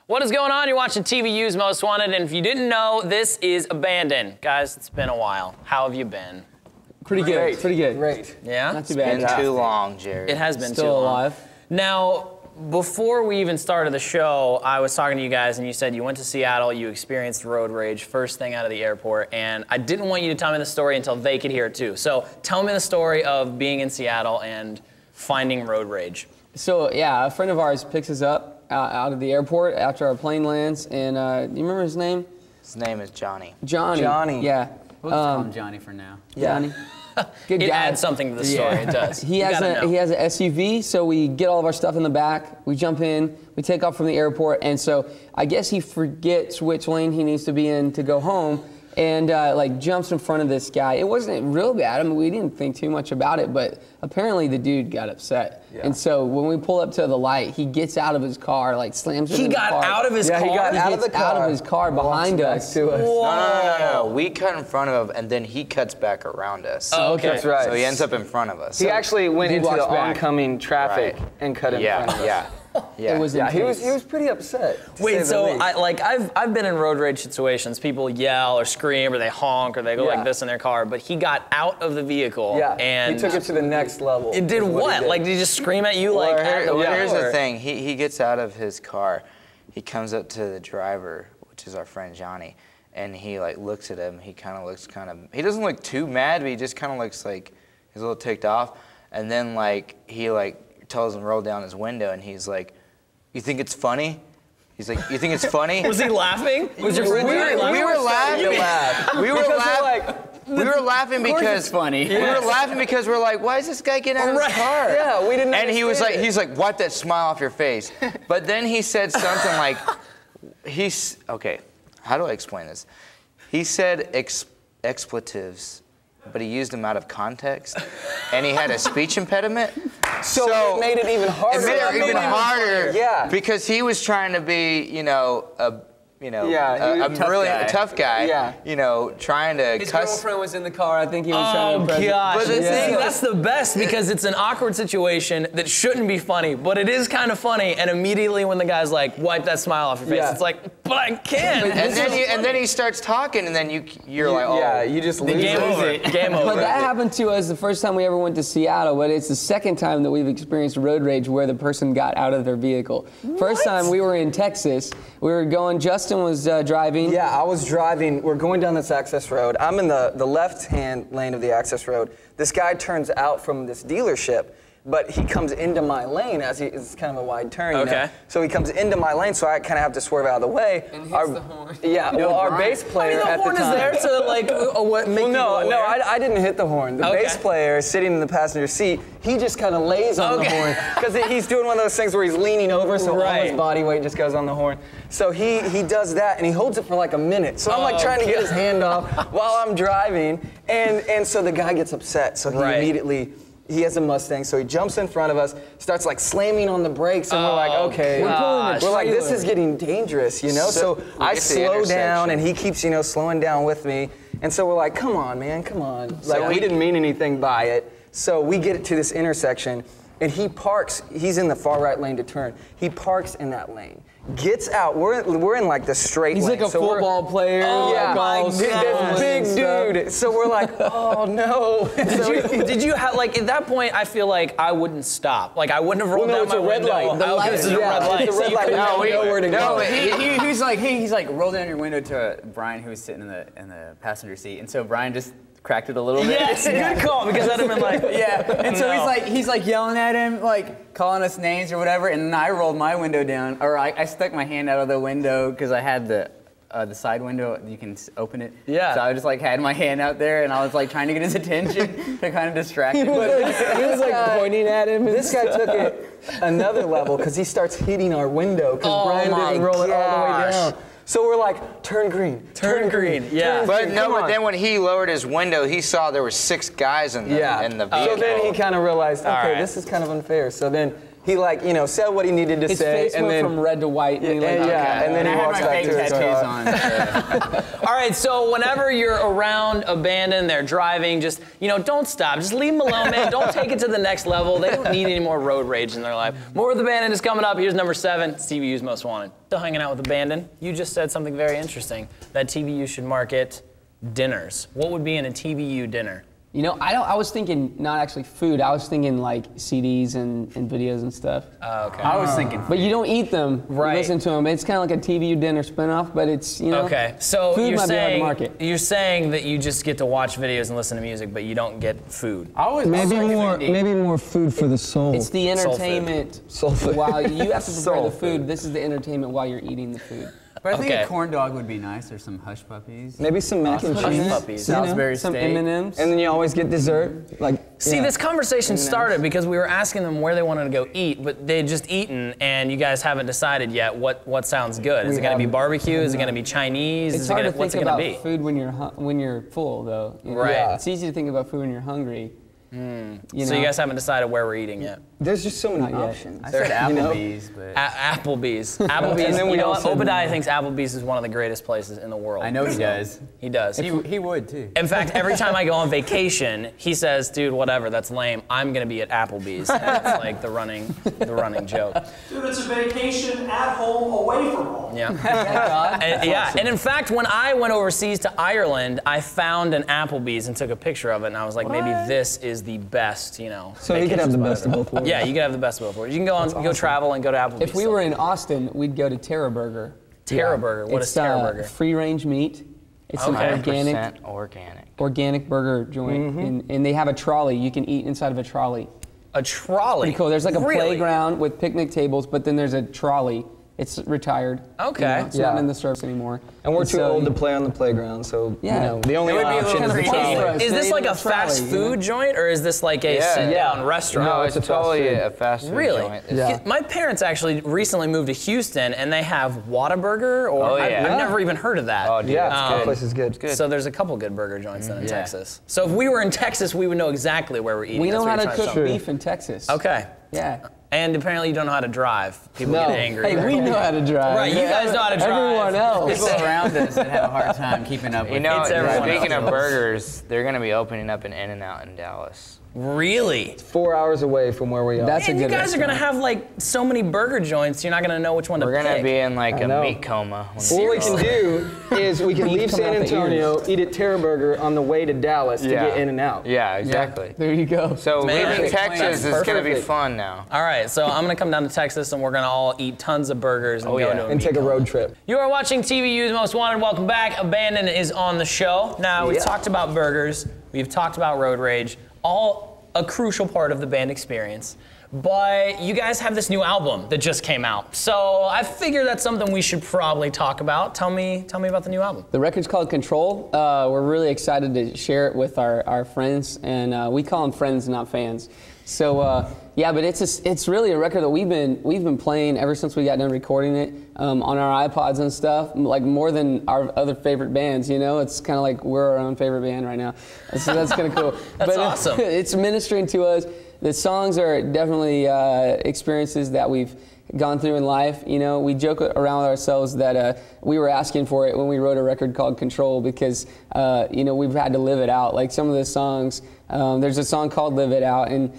What is going on? You're watching TVU's Most Wanted, and if you didn't know, this is Abandoned. Guys, it's been a while. How have you been? Pretty good. Great. Pretty good. Great. Yeah? Not too bad. It's been too long, Jerry. It has been Still too long. alive. Now, before we even started the show, I was talking to you guys, and you said you went to Seattle, you experienced road rage first thing out of the airport, and I didn't want you to tell me the story until they could hear it too. So tell me the story of being in Seattle and finding road rage. So, yeah, a friend of ours picks us up out of the airport after our plane lands, and do you remember his name? His name is Johnny. Johnny. Johnny. Yeah. We'll just call him Johnny for now. Johnny. Good It guy. adds something to the story, it does. He has an SUV, so we get all of our stuff in the back, we jump in, we take off from the airport, and so I guess he forgets which lane he needs to be in to go home, and like jumps in front of this guy. It wasn't real bad. I mean, we didn't think too much about it, but apparently the dude got upset. Yeah. And so when we pull up to the light, he gets out of his car, like slams it in the car. He got out of his car? He got out of the gets car. out of his car behind us. To us. No. We cut in front of him, and then he cuts back around us. Oh, okay. That's right. So he ends up in front of us. He actually went he into the walks back. oncoming traffic Right. and cut in front of us. Yeah. It was Yeah, he intense. was pretty upset. to say Wait, the so least. I've been in road rage situations. People yell or scream or they honk or they go Yeah. like this in their car, but he got out of the vehicle Yeah, and he took it to the next level. it did is what? he did. Like, did he just scream at you like at the window, Here's the or- thing. He gets out of his car. He comes up to the driver, which is our friend Johnny, and he like looks at him. He kind of looks he doesn't look too mad, but he just kind of looks like he's a little ticked off. And then like he like tells him to roll down his window, and he's like, "You think it's funny?" He's like, "You think it's funny?" Was he laughing? Was your friend Johnny laughing? We were laughing. We were laughing. We were laughing because it's funny. We were laughing because we're like, why is this guy getting out of his car? Yeah, we didn't And he was understand like, it. he's like, wipe that smile off your face. But then he said something like, okay, how do I explain this? He said expletives, but he used them out of context, and he had a speech impediment. So it made it even harder. It made it even harder. Yeah. Because he was trying to be, a he was a really guy. tough guy. Yeah. Trying to His cuss. girlfriend was in the car. I think he was trying to Oh impress her. gosh! But the thing- That's the best because it's an awkward situation that shouldn't be funny, but it is kind of funny. And immediately when the guy's like, "Wipe that smile off your face," Yeah. it's like, "But I can't." And then he starts talking, and then you're like, oh. Yeah, you just lose Game over. it. Game over. But that happened to us the first time we ever went to Seattle, but it's the second time that we've experienced road rage where the person got out of their vehicle. First time we were in Texas. We were going, Justin was driving. Yeah, I was driving. We're going down this access road. I'm in the left-hand lane of the access road. This guy turns out from this dealership, but he comes into my lane as it's kind of a wide turn. You know? Okay. So he comes into my lane, so I kind of have to swerve out of the way. And hits the horn. Yeah, well, our bass player the at horn the time. is there to like what make Well, no, people no, aware. I didn't hit the horn. The Okay. bass player sitting in the passenger seat, he just kind of lays on the Okay. horn because he's doing one of those things where he's leaning over, so all Right. his body weight just goes on the horn. So he does that, and he holds it for like a minute. So I'm like trying to get his hand off while I'm driving, and so the guy gets upset. So he Right. immediately. He has a Mustang, so he jumps in front of us, starts like slamming on the brakes, and we're like, okay. We're pulling a We're like, this trailer. is getting dangerous, you know? So We I get to the slow down, intersection. and he keeps, slowing down with me. And so we're like, come on, man, come on. Like, we- we didn't mean anything by it. So we get to this intersection, and he parks. He's in the far right lane to turn. He parks in that lane. Gets out. We're in like the straight He's lane. like a So we're- football player. Yeah, like all this swollen big and stuff. dude. So we're like, oh no. Did you have like at that point? I feel like I wouldn't stop. Like I wouldn't have rolled no, down it's my a red window. light. The Oh, light this is is- a yeah, red it's light. a So red you light. couldn't No, tell nowhere to go. He's like roll down your window to Brian, who was sitting in the passenger seat, and so Brian just cracked it a little bit. Yes, good call because I'd have been like, Yeah, and so No. he's like yelling at him, like calling us names or whatever, and then I rolled my window down, or I stuck my hand out of the window because I had the side window, you can open it. Yeah. So I just like had my hand out there, and I was like trying to get his attention to kind of distract him. He was like pointing at him. This guy took it another level because he starts hitting our window because Oh Brian my didn't roll it all the way gosh. down. So we're like, turn green. Turn green, yeah. But no, Come but on. then when he lowered his window, he saw there were 6 guys in the vehicle. So then he kind of realized, okay, right. this is kind of unfair. So then he like, you know, said what he needed to His say, face and went then from red to white. And he like, and then And I he had walks my back fake to his tattoos car. on. All right, so whenever you're around abandoned, they're driving, just, you know, don't stop. Just leave them alone, man. Don't take it to the next level. They don't need any more road rage in their life. More with Abandoned is coming up. Here's number 7, it's TVU's Most Wanted. Still hanging out with Abandoned. You just said something very interesting, that TVU should market dinners. What would be in a TVU dinner? You know, I was thinking not actually food. I was thinking like CDs and videos and stuff. Okay. I was thinking. But you don't eat them. Right. You listen to them. It's kind of like a TVU dinner spinoff, but it's, you know. Okay, so food you're might be hard to saying, market. you're saying that you just get to watch videos and listen to music, but you don't get food. I was Maybe more food for the soul. It's the entertainment. Soul food. While you have to prepare Soul the food, this is the entertainment while you're eating the food. But I think Okay. a corn dog would be nice, or some hush puppies. Maybe some mac and Hush cheese. puppies. you know? Salisbury Some steak. M&Ms. And then you always get dessert. Like, See, yeah. this conversation started because we were asking them where they wanted to go eat, but they'd just eaten, and you guys haven't decided yet what sounds good. Is it going to be barbecue? Is it going to be Chinese? It's Is it hard gonna, to what's think it going about to be? food when you're full, though. you know? Right. Yeah. It's easy to think about food when you're hungry. You So know? you guys haven't decided where we're eating yet. There's just so many Not yet. options. I said You know? Applebee's, but Applebee's. Applebee's. And then You we know all what? said- Obadiah thinks Applebee's is one of the greatest places in the world. I know he does. He does. He would too. In fact, every time I go on vacation, he says, "Dude, whatever, that's lame. I'm gonna be at Applebee's." And it's like the running joke. Dude, it's a vacation at home, away from home. Yeah. And in fact, when I went overseas to Ireland, I found an Applebee's and took a picture of it, and I was like, maybe this is the best, you know. So you could have the vacation best spot of both worlds. Yeah, you could have the best of both worlds. You can go travel and go to Applebee's. If we were in Austin, we'd go to Terra Burger. Terra Burger, what is It's Terra Burger? free-range meat. It's an Okay. organic burger joint, and they have a trolley. You can eat inside of a trolley. A trolley. Pretty cool. There's like a Really? playground with picnic tables, but then there's a trolley. It's retired. Okay. It's not Yeah. in the service anymore. And we're too so- old to play on the playground, so Yeah. you know the only It would be a option little is the freaky. fun for trolley. us. Is this Stay like in a the trolley, fast you know? food joint, or is this like a sit-down restaurant? No, it's it's a fast totally food. a fast food Really? joint. Yeah. My parents actually recently moved to Houston, and they have Whataburger, or Oh, yeah. I've never even heard of that. Oh, dude, Yeah, that's that good. place is good. So there's a couple good burger joints then in Yeah. Texas. So if we were in Texas, we would know exactly where we're eating. We That's know what how you're to trying cook tell me. beef in Texas. Okay. Yeah. And apparently you don't know how to drive. People No. get angry. Hey, we know how to drive. Right, you guys know how to drive. Everyone else. People around us that have a hard time keeping up with You know, It's everyone speaking else. of burgers, they're going to be opening up an In-N-Out in Dallas. Really? 4 hours away from where we are. That's a Man, you good guys are restaurant. gonna have like so many burger joints, you're not gonna know which one We're to going pick. to be in like I a know. meat coma. What we can do is we can leave Come San out the Antonio, eat at Terra Burger on the way to Dallas to get in and out. Yeah, exactly. There you go. So Man, leaving that's Texas is going to be perfect. fun now. All right, so I'm gonna come down to Texas and we're gonna all eat tons of burgers and go yeah. to a And meat take a coma. road trip. You are watching TVU's Most Wanted. Welcome back. Abandoned is on the show. Now, we've talked about burgers, we've talked about road rage, all a crucial part of the band experience. But you guys have this new album that just came out. So I figure that's something we should probably talk about. Tell me about the new album. The record's called Control. We're really excited to share it with our friends, and we call them friends, not fans. So yeah, but it's really a record that we've been playing ever since we got done recording it on our iPods and stuff, like more than our other favorite bands. You know, it's kind of like we're our own favorite band right now. So that's kind of cool. That's but awesome. It's ministering to us. The songs are definitely experiences that we've gone through in life. You know, we joke around with ourselves that we were asking for it when we wrote a record called Control because, you know, we've had to live it out. Like some of the songs, there's a song called Live It Out, and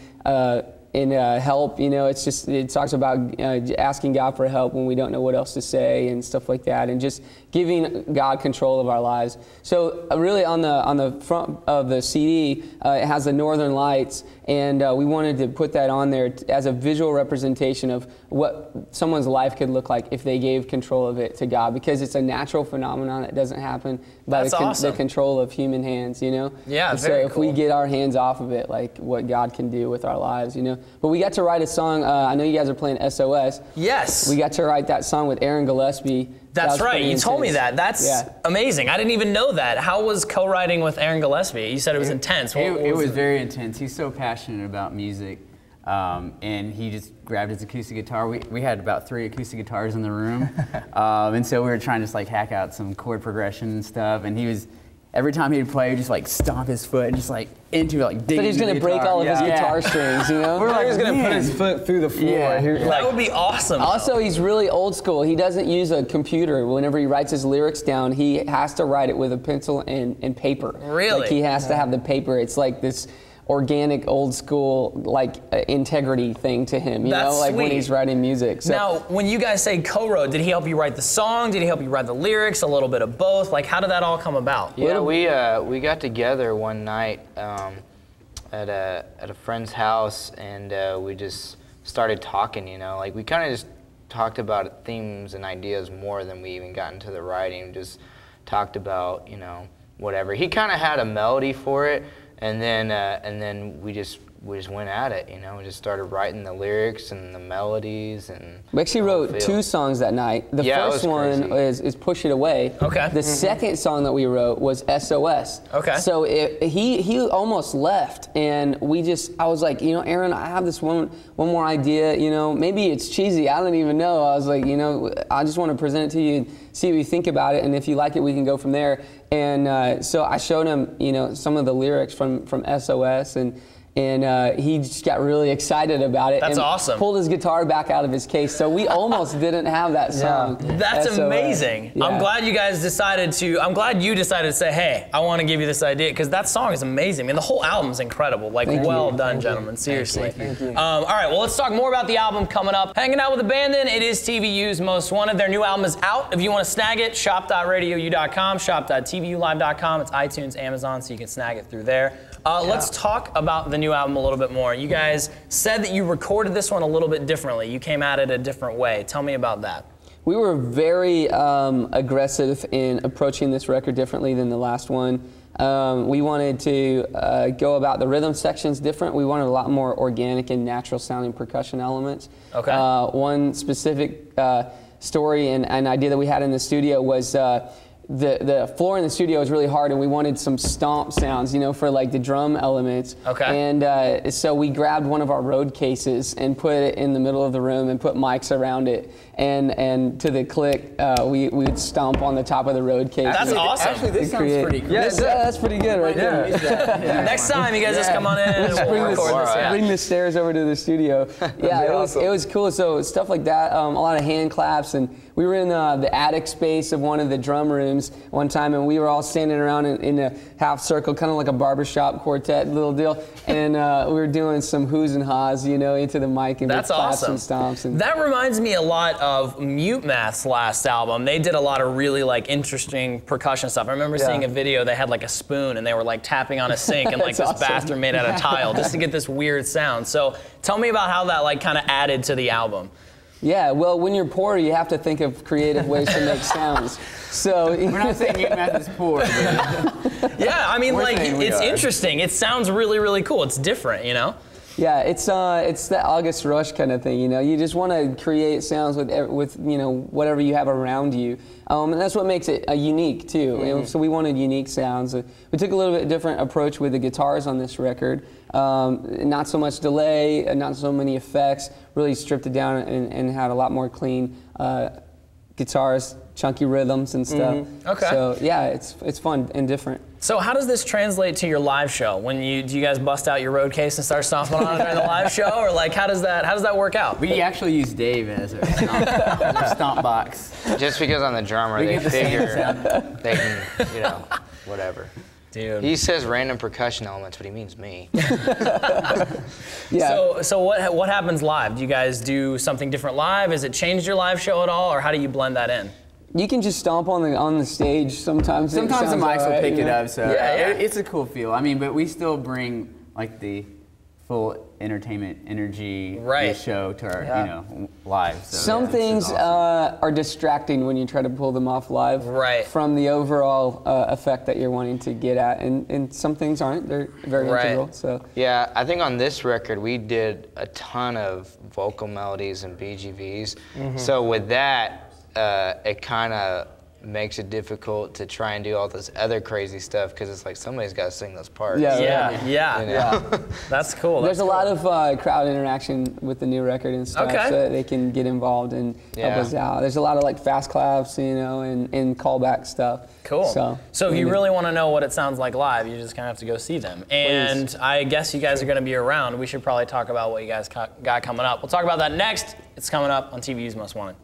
Help, you know, it talks about asking God for help when we don't know what else to say and stuff like that, and just giving God control of our lives. So really on the front of the CD, it has the Northern Lights, and we wanted to put that on there as a visual representation of what someone's life could look like if they gave control of it to God, because it's a natural phenomenon that doesn't happen by That's awesome. the control of human hands, you know? Yeah, and very so if we cool. get our hands off of it, like what God can do with our lives, you know? But we got to write a song, I know you guys are playing SOS. Yes. We got to write that song with Aaron Gillespie. That's was right. pretty You told me intense. that. That's Yeah. amazing. I didn't even know that. How was co-writing with Aaron Gillespie? You said it was intense. What It was it? very intense. He's so passionate about music, and he just grabbed his acoustic guitar. We had about 3 acoustic guitars in the room, and so we were trying to just like hack out some chord progression and stuff. And he every time he'd play, he'd just like stomp his foot and just like into it, like dig. But he's into gonna the break guitar. all of his Yeah. guitar strings, you know? We're like, He's gonna put man. his foot through the floor. Yeah. That would be awesome. Also, he's really old school. He doesn't use a computer. Whenever he writes his lyrics down, he has to write it with a pencil and paper. Really? Like he has to have the paper. It's like this organic, old school, like integrity thing to him. You That's know, like when sweet. he's writing music. So, Now, when you guys say co-wrote, did he help you write the song? Did he help you write the lyrics? A little bit of both? Like, how did that all come about? Yeah, we got together one night at a friend's house, and we just started talking. You know, like we kind of just talked about themes and ideas more than we even got into the writing. Just talked about, you know, whatever. He kind of had a melody for it, and then we just went at it. You know, we just started writing the lyrics and the melodies and. we actually the whole wrote feel. 2 songs that night. The Yeah, it first was one crazy. is Push It Away. Okay. The second song that we wrote was SOS. Okay. So he almost left, and I was like, you know, Aaron, I have this one more idea. You know, maybe it's cheesy. I don't even know. I was like, you know, I just want to present it to you and see what you think about it, and if you like it, we can go from there. And so I showed him, you know, some of the lyrics from SOS, and he just got really excited about it. That's and awesome. Pulled his guitar back out of his case, so we almost didn't have that song. That's SOS. amazing. Yeah. I'm glad you decided to say, hey, I want to give you this idea, because that song is amazing. I mean, the whole album's incredible. Like, Thank well you. done, gentlemen. Seriously. Thank you. All right, well, let's talk more about the album coming up. Hanging Out with Abandon, it is TVU's Most Wanted. Their new album is out. If you want to snag it, shop.radiou.com, shop.tvulive.com. It's iTunes, Amazon, so you can snag it through there. Let's talk about the new album a little bit more. You guys said that you recorded this one a little bit differently. You came at it a different way. Tell me about that. We were very aggressive in approaching this record differently than the last one. We wanted to go about the rhythm sections different. We wanted a lot more organic and natural sounding percussion elements. Okay. One specific story and idea that we had in the studio was the floor in the studio was really hard, and we wanted some stomp sounds, you know, for like the drum elements. Okay. And so we grabbed one of our road cases and put it in the middle of the room and put mics around it. And to the click, we would stomp on the top of the road case. That's awesome. Actually, this To sounds create- pretty cool. Yeah, that's pretty good right there. Next time, you guys just come on in and we'll Bring record this. Yeah. bring the stairs over to the studio. Yeah, awesome. it was cool. So stuff like that, a lot of hand claps, and we were in the attic space of one of the drum rooms one time, and we were all standing around in a half circle, kind of like a barbershop quartet little deal, and we were doing some whoos and haws, you know, into the mic and That's claps awesome. and stomps. And That reminds me a lot of Mute Math's last album. They did a lot of really like interesting percussion stuff. I remember seeing a video. They had like a spoon and they were like tapping on a sink and like That's this awesome. bathroom made out of tile just to get this weird sound. So tell me about how that like kind of added to the album. yeah, well, when you're poor, you have to think of creative ways to make sounds. So We're not saying Mute Math is poor, but Yeah, I mean, We're like saying we it's are. interesting. It sounds really, really cool. It's different, you know. yeah, it's the August Rush kind of thing, you know. You just want to create sounds with you know whatever you have around you, and that's what makes it unique too. You know, so we wanted unique sounds. We took a little bit different approach with the guitars on this record. Not so much delay, not so many effects. Really stripped it down and had a lot more clean guitars, chunky rhythms and stuff. Okay. So yeah, it's fun and different. So how does this translate to your live show? Do you guys bust out your road case and start stomping on it during the live show, or like how does that work out? we actually use Dave as a stomp box. Just because I'm the drummer, We they get the same figure sound. they can, you know, whatever. Dude. He says random percussion elements, but he means me. Yeah. So what happens live? Do you guys do something different live? Has it changed your live show at all, or how do you blend that in? You can just stomp on the stage sometimes. Sometimes the mics will pick it up, so Yeah. it's a cool feel. I mean, but we still bring like the full entertainment energy Right. of the show to our, you know, live. So, Some yeah, this is things awesome. are distracting when you try to pull them off live Right. from the overall effect that you're wanting to get at. And some things aren't. They're very Right. integral. So Yeah, I think on this record we did a ton of vocal melodies and BGVs. So with that, it kind of makes it difficult to try and do all this other crazy stuff because it's like somebody's got to sing those parts. Yeah. Yeah. You know? That's cool. There's a lot of crowd interaction with the new record and stuff, Okay. so that they can get involved and help Yeah. us out. There's a lot of like fast claps, you know, and callback stuff. Cool. So if you really want to know what it sounds like live, you just kind of have to go see them. And I guess you guys are going to be around. We should probably talk about what you guys got coming up. We'll talk about that next. It's coming up on TVU's Most Wanted.